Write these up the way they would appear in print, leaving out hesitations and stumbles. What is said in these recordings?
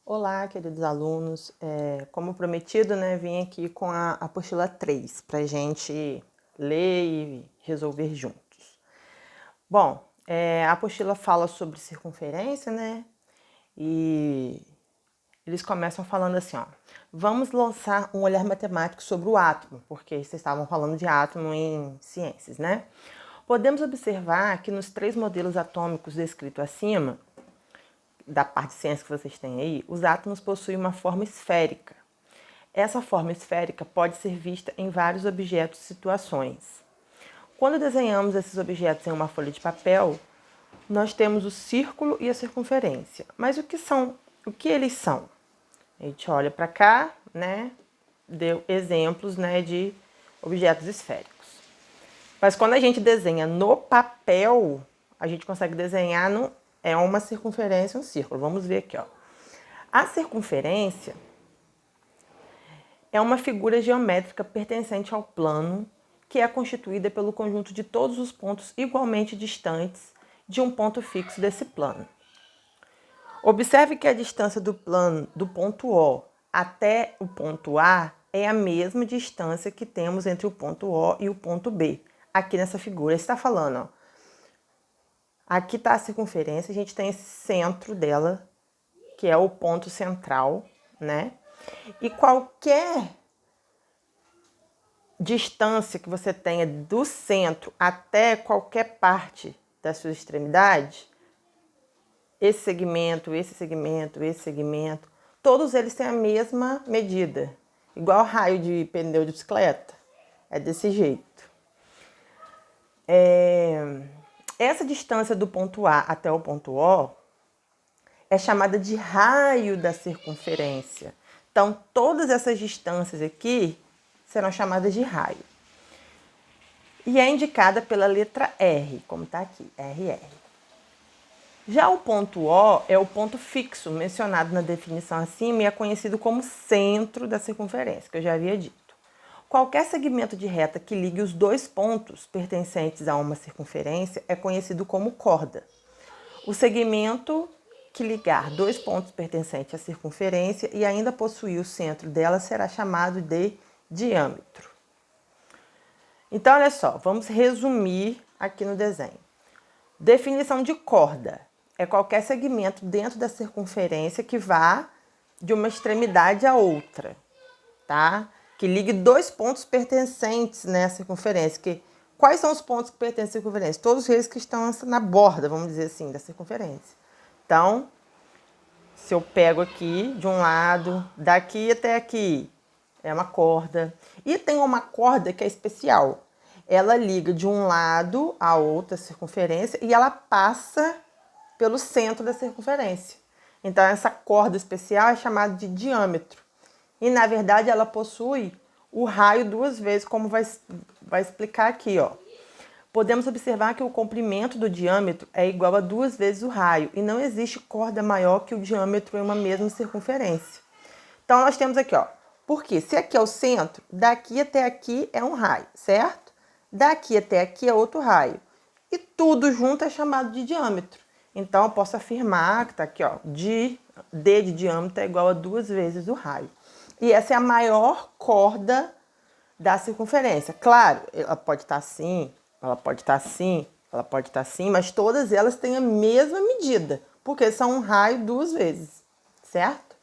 Olá, queridos alunos. Como prometido, né, vim aqui com a apostila 3 para a gente ler e resolver juntos. Bom, a apostila fala sobre circunferência, né? E eles começam falando assim, ó. Vamos lançar um olhar matemático sobre o átomo, porque vocês estavam falando de átomo em ciências, né? Podemos observar que nos 3 modelos atômicos descritos acima, da parte de ciência que vocês têm aí, os átomos possuem uma forma esférica. Essa forma esférica pode ser vista em vários objetos e situações. Quando desenhamos esses objetos em uma folha de papel, nós temos o círculo e a circunferência. Mas o que eles são? A gente olha para cá, né? Deu exemplos, né, de objetos esféricos. Mas quando a gente desenha no papel, a gente consegue desenhar uma circunferência e um círculo. Vamos ver aqui, ó. A circunferência é uma figura geométrica pertencente ao plano que é constituída pelo conjunto de todos os pontos igualmente distantes de um ponto fixo desse plano. Observe que a distância do plano do ponto O até o ponto A é a mesma distância que temos entre o ponto O e o ponto B. Aqui nessa figura está falando, ó. Aqui está a circunferência, a gente tem esse centro dela, que é o ponto central, né? E qualquer distância que você tenha do centro até qualquer parte da sua extremidade, esse segmento, todos eles têm a mesma medida. Igual raio de pneu de bicicleta. É desse jeito. Essa distância do ponto A até o ponto O é chamada de raio da circunferência. Então, todas essas distâncias aqui serão chamadas de raio. E é indicada pela letra R, como está aqui, RR. Já o ponto O é o ponto fixo mencionado na definição acima e é conhecido como centro da circunferência, que eu já havia dito. Qualquer segmento de reta que ligue os dois pontos pertencentes a uma circunferência é conhecido como corda. O segmento que ligar dois pontos pertencentes à circunferência e ainda possuir o centro dela será chamado de diâmetro. Então, olha só, vamos resumir aqui no desenho. Definição de corda é qualquer segmento dentro da circunferência que vá de uma extremidade à outra, tá? Que ligue dois pontos pertencentes, né, à circunferência. Quais são os pontos que pertencem à circunferência? Todos eles que estão na borda, vamos dizer assim, da circunferência. Então, se eu pego aqui de um lado, daqui até aqui, é uma corda. E tem uma corda que é especial. Ela liga de um lado a outra circunferência e ela passa pelo centro da circunferência. Então, essa corda especial é chamada de diâmetro. E, na verdade, ela possui o raio 2 vezes, como vai explicar aqui, ó. Podemos observar que o comprimento do diâmetro é igual a 2 vezes o raio e não existe corda maior que o diâmetro em uma mesma circunferência. Então, nós temos aqui, ó, porque se aqui é o centro, daqui até aqui é um raio, certo? Daqui até aqui é outro raio. E tudo junto é chamado de diâmetro. Então, eu posso afirmar que tá aqui, ó, D de diâmetro é igual a 2 vezes o raio. E essa é a maior corda da circunferência. Claro, ela pode estar assim, ela pode estar assim, ela pode estar assim, mas todas elas têm a mesma medida, porque são um raio 2 vezes, certo?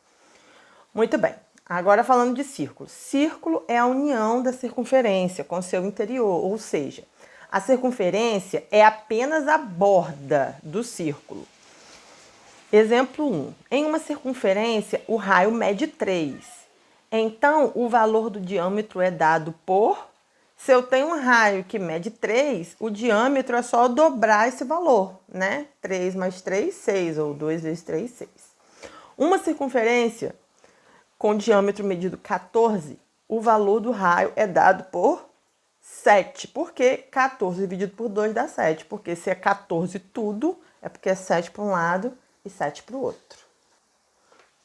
Muito bem. Agora falando de círculo. Círculo é a união da circunferência com seu interior, ou seja, a circunferência é apenas a borda do círculo. Exemplo 1. Em uma circunferência, o raio mede 3. Então, o valor do diâmetro é dado por... Se eu tenho um raio que mede 3, o diâmetro é só dobrar esse valor, né? 3 mais 3, 6, ou 2 vezes 3, 6. Uma circunferência com diâmetro medido 14, o valor do raio é dado por 7. Por que 14 dividido por 2 dá 7? Porque se é 14 tudo, é porque é 7 para um lado e 7 para o outro.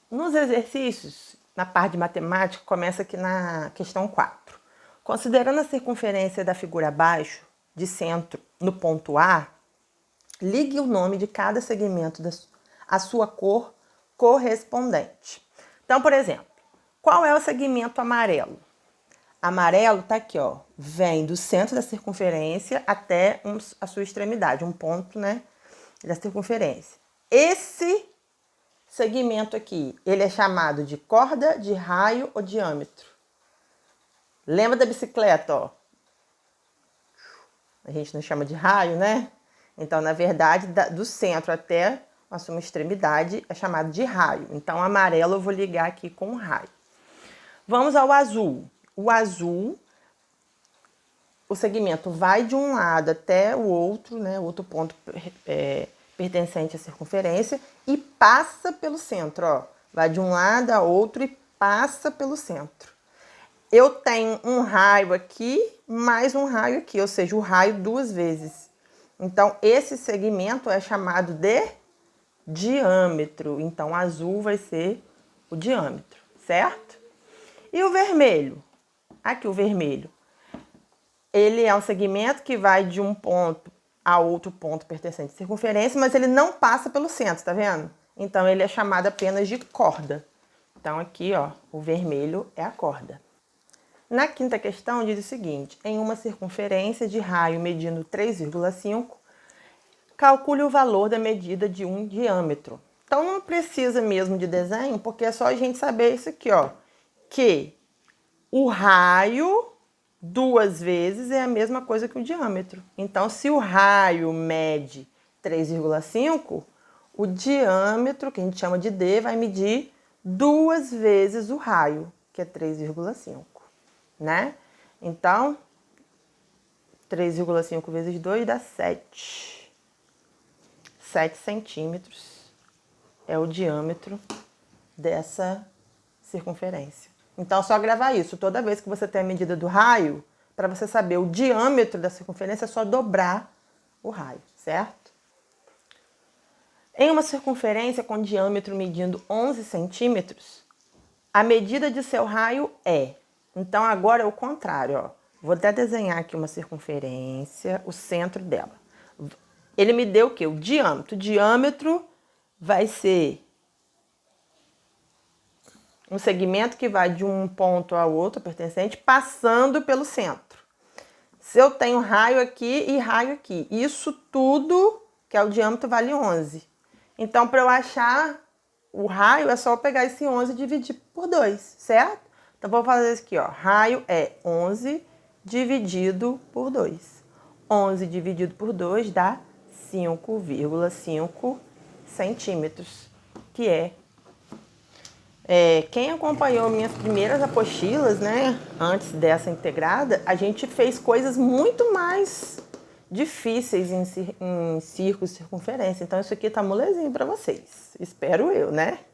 Nos exercícios, na parte de matemática, começa aqui na questão 4. Considerando a circunferência da figura abaixo, de centro, no ponto A, ligue o nome de cada segmento, a sua cor, correspondente. Então, por exemplo, qual é o segmento amarelo? Amarelo tá aqui, ó, vem do centro da circunferência até a sua extremidade, um ponto, né, da circunferência. Esse segmento aqui, ele é chamado de corda, de raio ou diâmetro. Lembra da bicicleta, ó? A gente não chama de raio, né? Então, na verdade, do centro até a sua extremidade é chamado de raio. Então, amarelo eu vou ligar aqui com raio. Vamos ao azul. O azul, o segmento vai de um lado até o outro, né? O outro ponto pertencente à circunferência e passa pelo centro, ó. Vai de um lado a outro e passa pelo centro. Eu tenho um raio aqui, mais um raio aqui, ou seja, o raio duas vezes. Então, esse segmento é chamado de diâmetro. Então, azul vai ser o diâmetro, certo? E o vermelho? Aqui o vermelho. Ele é um segmento que vai de um ponto a outro ponto pertencente à circunferência, mas ele não passa pelo centro, tá vendo? Então, ele é chamado apenas de corda. Então, aqui, ó, o vermelho é a corda. Na quinta questão, diz o seguinte: em uma circunferência de raio medindo 3,5, calcule o valor da medida de um diâmetro. Então, não precisa mesmo de desenho, porque é só a gente saber isso aqui, ó, que o raio duas vezes é a mesma coisa que o diâmetro. Então, se o raio mede 3,5, o diâmetro, que a gente chama de D, vai medir duas vezes o raio, que é 3,5, né? Então, 3,5 vezes 2 dá 7. 7 centímetros é o diâmetro dessa circunferência. Então, só gravar isso. Toda vez que você tem a medida do raio, para você saber o diâmetro da circunferência, é só dobrar o raio, certo? Em uma circunferência com diâmetro medindo 11 centímetros, a medida de seu raio é... Então, agora é o contrário, ó. Vou até desenhar aqui uma circunferência, o centro dela. Ele me deu o quê? O diâmetro. O diâmetro vai ser um segmento que vai de um ponto ao outro pertencente, passando pelo centro. Se eu tenho raio aqui e raio aqui, isso tudo, que é o diâmetro, vale 11. Então, para eu achar o raio, é só eu pegar esse 11 e dividir por 2, certo? Então, vou fazer isso aqui, ó. Raio é 11 dividido por 2. 11 dividido por 2 dá 5,5 centímetros, que quem acompanhou minhas primeiras apostilas, né, antes dessa integrada, a gente fez coisas muito mais difíceis em círculos e circunferência. Então, isso aqui tá molezinho para vocês. Espero eu, né?